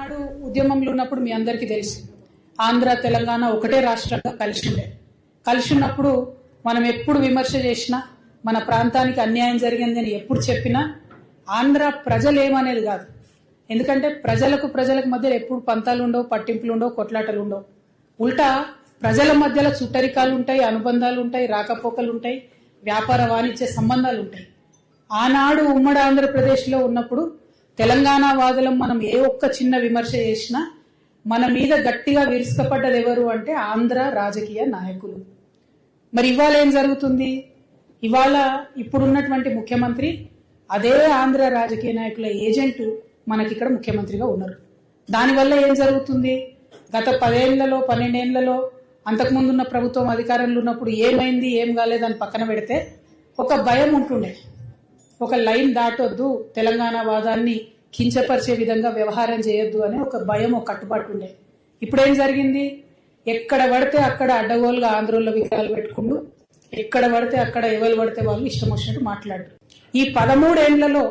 ఆనాడు ఉద్యమంలో ఉన్నప్పుడు మీ అందరికీ తెలుసు, ఆంధ్ర తెలంగాణ ఒకటే రాష్ట్రంగా కలిసి ఉన్నప్పుడు మనం ఎప్పుడు విమర్శ చేసినా, మన ప్రాంతానికి అన్యాయం జరిగిందని ఎప్పుడు చెప్పినా ఆంధ్ర ప్రజలు ఏమనేది కాదు. ఎందుకంటే ప్రజలకు మధ్య ఎప్పుడు పంతాలు ఉండవు, పట్టింపులు ఉండవు, కొట్లాటలు ఉండవు. ఉల్టా ప్రజల మధ్యలో చుట్టరికాలు ఉంటాయి, అనుబంధాలు ఉంటాయి, రాకపోకలు ఉంటాయి, వ్యాపార వాణిజ్య సంబంధాలు ఉంటాయి. ఆనాడు ఉమ్మడి ఆంధ్రప్రదేశ్లో ఉన్నప్పుడు తెలంగాణ వాదులం మనం ఏ ఒక్క చిన్న విమర్శ చేసినా మన మీద గట్టిగా విరుచుకుపడ్డది ఎవరు అంటే ఆంధ్ర రాజకీయ నాయకులు. మరి ఇవాళ ఏం జరుగుతుంది? ఇవాళ ఇప్పుడున్నటువంటి ముఖ్యమంత్రి అదే ఆంధ్ర రాజకీయ నాయకుల ఏజెంటు మనకి ఇక్కడ ముఖ్యమంత్రిగా ఉన్నారు. దానివల్ల ఏం జరుగుతుంది? గత 10 ఏళ్లలో 12 ఏళ్లలో అంతకుముందున్న ప్రభుత్వం అధికారంలో ఉన్నప్పుడు ఏమైంది ఏం కాలేదని పక్కన పెడితే ఒక భయం ఉంటుండే, ఒక లైన్ దాటొద్దు, తెలంగాణ వాదాన్ని కించపరిచే విధంగా వ్యవహారం చేయొద్దు అనే ఒక భయం, ఒక కట్టుబాటు ఉండే. ఇప్పుడేం జరిగింది? ఎక్కడ పడితే అక్కడ అడ్డగోలుగా ఆంధ్రోళ్ళ విగ్రహాలు పెట్టుకుంటూ, ఎక్కడ పడితే అక్కడ ఎవరు పడితే వాళ్ళు ఇష్టం వచ్చినట్టు మాట్లాడారు. ఈ 13 ఏళ్లలో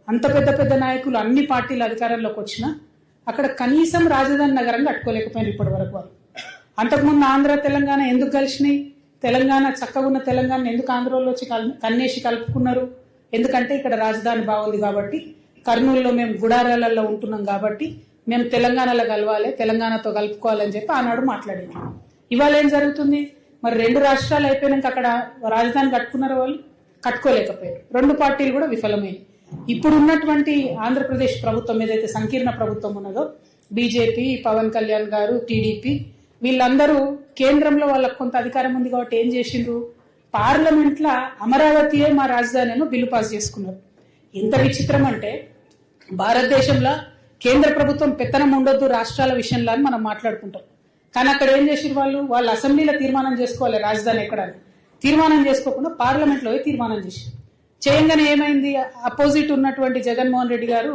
అంత పెద్ద నాయకులు అన్ని పార్టీల అధికారంలోకి వచ్చినా అక్కడ కనీసం రాజధాని నగరం కట్టుకోలేకపోయినారు ఇప్పటి వరకు వాళ్ళు. అంతకుముందు ఆంధ్ర తెలంగాణ ఎందుకు కలిసినాయి? తెలంగాణ చక్కగా ఉన్న తెలంగాణ ఎందుకు ఆంధ్రలో వచ్చి కన్నేసి కలుపుకున్నారు? ఎందుకంటే ఇక్కడ రాజధాని బాగుంది కాబట్టి, కర్నూలులో మేము గుడారాలలో ఉంటున్నాం కాబట్టి మేము తెలంగాణలో కలవాలి, తెలంగాణతో కలుపుకోవాలని చెప్పి ఆనాడు మాట్లాడేది. ఇవాళ ఏం జరుగుతుంది? మరి 2 రాష్ట్రాలు అయిపోయినాక అక్కడ రాజధాని కట్టుకున్నారు వాళ్ళు? కట్టుకోలేకపోయారు. 2 పార్టీలు కూడా విఫలమైనవి. ఇప్పుడు ఉన్నటువంటి ఆంధ్రప్రదేశ్ ప్రభుత్వం ఏదైతే సంకీర్ణ ప్రభుత్వం ఉన్నదో, బీజేపీ, పవన్ కళ్యాణ్ గారు, టీడీపీ, వీళ్ళందరూ కేంద్రంలో వాళ్ళకు కొంత అధికారం ఉంది కాబట్టి ఏం చేసిండ్రు? పార్లమెంట్లో అమరావతియే మా రాజధాని అని బిల్లు పాస్ చేసుకున్నారు. ఎంత విచిత్రం అంటే, భారతదేశంలో కేంద్ర ప్రభుత్వం పెత్తనం ఉండొద్దు రాష్ట్రాల విషయంలో అని మనం మాట్లాడుకుంటాం. కానీ అక్కడ ఏం చేసిరు? వాళ్ళ అసెంబ్లీలో తీర్మానం చేసుకోవాలి రాజధాని ఎక్కడని. తీర్మానం చేసుకోకుండా పార్లమెంట్లో తీర్మానం చేసి చేయంగానే ఏమైంది? అపోజిట్ ఉన్నటువంటి జగన్మోహన్ రెడ్డి గారు,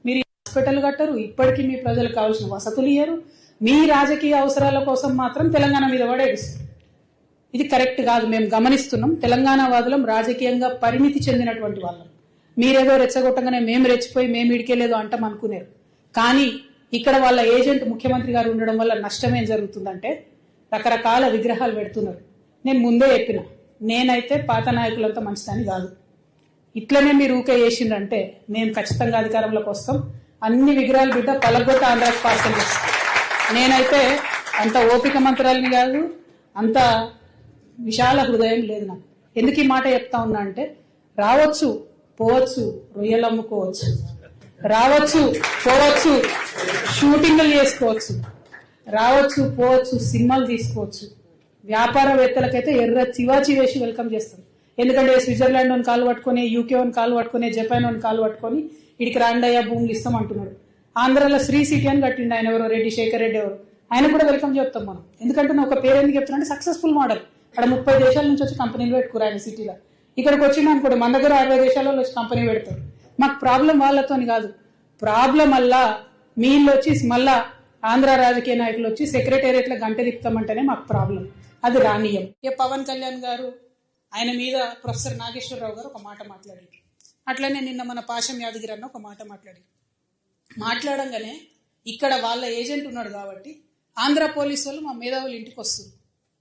మీరు హాస్పిటల్ కట్టరు, ఇప్పటికీ మీ ప్రజలకు కావాల్సిన వసతులు ఇయ్యరు, మీ రాజకీయ అవసరాల కోసం మాత్రం తెలంగాణ మీద పడేస్తారు. ఇది కరెక్ట్ కాదు. మేము గమనిస్తున్నాం. తెలంగాణ వాదులం రాజకీయంగా పరిమితి చెందినటువంటి వాళ్ళం. మీరేదో రెచ్చగొట్టగానే మేము రెచ్చిపోయి మేము ఇడికేలేదో అంటాం అనుకునేరు. కానీ ఇక్కడ వాళ్ళ ఏజెంట్ ముఖ్యమంత్రి గారు ఉండడం వల్ల నష్టం ఏం జరుగుతుందంటే, రకరకాల విగ్రహాలు పెడుతున్నారు. నేను ముందే చెప్పిన, నేనైతే పాత నాయకులంతా మంచిదని కాదు. ఇట్లనే మీరు ఊకే చేసిండ్రంటే మేము ఖచ్చితంగా అధికారంలోకి వస్తాం, అన్ని విగ్రహాలు బిడ్డ పలగొట్ట ఆంధ్రాకి పార్సల్ చేస్తాం. నేనైతే అంత ఓపిక మంత్రాలని కాదు, అంత విశాల హృదయం లేదు నాకు. ఎందుకు ఈ మాట చెప్తా ఉన్నా అంటే, రావచ్చు పోవచ్చు, రొయ్యలు అమ్ముకోవచ్చు, రావచ్చు పోవచ్చు, షూటింగ్లు చేసుకోవచ్చు, రావచ్చు పోవచ్చు, సినిమాలు తీసుకోవచ్చు. వ్యాపారవేత్తలకైతే ఎర్ర చివాచి వేసి వెల్కమ్ చేస్తుంది. ఎందుకంటే స్విట్జర్లాండ్ అని కాలు పట్టుకొని, యూకే అని కాలు పట్టుకొని, జపాన్ అని కాలు పట్టుకొని ఇడికి రాండయ్య భూములు ఇస్తాం అంటున్నాడు. ఆంధ్రాలో శ్రీ సిటీ అని కట్టిండు ఆయన, ఎవరో రెడ్డి, శేఖర్ రెడ్డి ఎవరు, ఆయన కూడా వెల్కమ్ చెప్తాం మనం. ఎందుకంటే ఒక పేరు ఎందుకు చెప్తున్నా అంటే, సక్సెస్ఫుల్ మోడల్. అక్కడ 30 దేశాల నుంచి వచ్చి కంపెనీలు పెట్టుకురు ఆయన సిటీలో. ఇక్కడికి వచ్చింది అనుకోండి, మన దగ్గర 60 దేశాలలో వచ్చి కంపెనీ పెడతారు. మాకు ప్రాబ్లం వాళ్ళతోని కాదు, ప్రాబ్లం అల్లా మీళ్ళు వచ్చి మళ్ళా ఆంధ్ర రాజకీయ నాయకులు వచ్చి సెక్రటేరియట్లో గంట తిప్పుతామంటేనే మాకు ప్రాబ్లం. అది రానీయం. ఇక పవన్ కళ్యాణ్ గారు, ఆయన మీద ప్రొఫెసర్ నాగేశ్వరరావు గారు ఒక మాట మాట్లాడారు. అట్లనే నిన్న మన పాశం యాదగిరి అన్న ఒక మాట మాట్లాడారు. మాట్లాడంగానే ఇక్కడ వాళ్ళ ఏజెంట్ ఉన్నాడు కాబట్టి ఆంధ్ర పోలీసు వాళ్ళు మా మేధావులు ఇంటికి వస్తారు.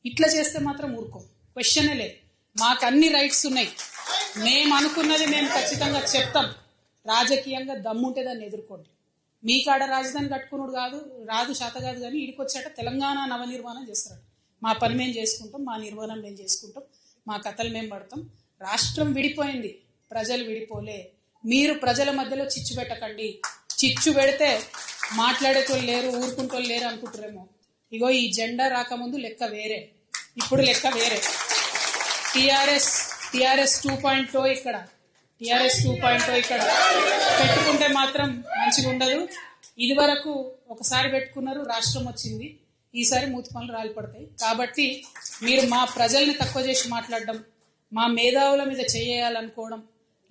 ఇట్లా చేస్తే మాత్రం ఊరుకోం, క్వశ్చనే లేదు. మాకు అన్ని రైట్స్ ఉన్నాయి, మేము అనుకున్నది మేము ఖచ్చితంగా చెప్తాం. రాజకీయంగా దమ్ముంటే దాన్ని ఎదుర్కోండి. మీ కాడ రాజధాని కట్టుకున్నాడు రాదు శాత కాదు, కానీ ఇడికొచ్చాట తెలంగాణ నవనిర్మాణం చేస్తాడు. మా పని మేము చేసుకుంటాం, మా నిర్మాణం మేము చేసుకుంటాం, మా కథలు మేము పడతాం. రాష్ట్రం విడిపోయింది, ప్రజలు విడిపోలే. మీరు ప్రజల మధ్యలో చిచ్చు పెట్టకండి. చిచ్చు పెడితే మాట్లాడేటోళ్ళు లేరు, ఊరుకుంటోళ్ళు లేరు అనుకుంటారేమో. ఇగో ఈ జెండా రాకముందు లెక్క వేరే, ఇప్పుడు లెక్క వేరే. టీఆర్ఎస్ 2.0 ఇక్కడ, టీఆర్ఎస్ 2.0 ఇక్కడ పెట్టుకుంటే మాత్రం మంచిగా ఉండదు. ఇది వరకు ఒకసారి పెట్టుకున్నారు, రాష్ట్రం వచ్చింది, ఈసారి మూతి పనులు రాలిపడతాయి. కాబట్టి మీరు మా ప్రజల్ని తక్కువ చేసి మాట్లాడడం, మా మేధావుల మీద చేయాలనుకోవడం,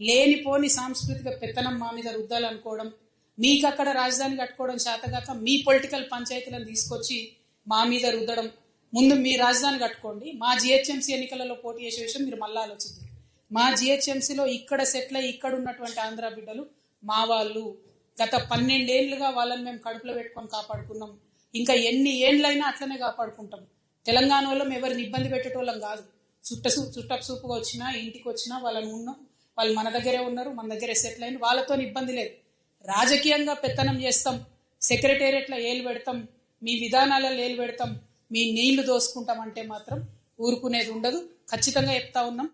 లేనిపోని సాంస్కృతిక పెత్తనం మా మీద రుద్దాలనుకోవడం, మీకు అక్కడ రాజధాని కట్టుకోవడం చేతగాక మీ పొలిటికల్ పంచాయతీలను తీసుకొచ్చి మా మీద రుద్దడం. ముందు మీ రాజధాని కట్టుకోండి. మా జిహెచ్ఎంసీ ఎన్నికలలో పోటీ చేసే విషయం మీరు మళ్ళా ఆలోచించారు. మా జిహెచ్ఎంసీలో ఇక్కడ సెటిల్ అయ్యి ఇక్కడ ఉన్నటువంటి ఆంధ్ర బిడ్డలు మా వాళ్ళు, గత 12 ఏళ్లుగా వాళ్ళని మేము కడుపులో పెట్టుకొని కాపాడుకున్నాం. ఇంకా ఎన్ని ఏళ్ళైనా అట్లనే కాపాడుకుంటాం. తెలంగాణ వాళ్ళం ఎవరిని ఇబ్బంది పెట్టేటోళ్ళం కాదు. చుట్టసూపుగా వచ్చినా ఇంటికి వచ్చినా వాళ్ళని ఉన్నాం, వాళ్ళు మన దగ్గరే ఉన్నారు, మన దగ్గరే సెటిల్ అయిన, వాళ్ళతో ఇబ్బంది లేదు. రాజకీయంగా పెత్తనం చేస్తాం, సెక్రటేరియట్ల ఏలు పెడతాం, మీ విధానాలలో ఏలు పెడతాం, మీ నీళ్లు దోసుకుంటాం అంటే మాత్రం ఊరుకునేది ఉండదు. ఖచ్చితంగా చెప్తా ఉన్నాం.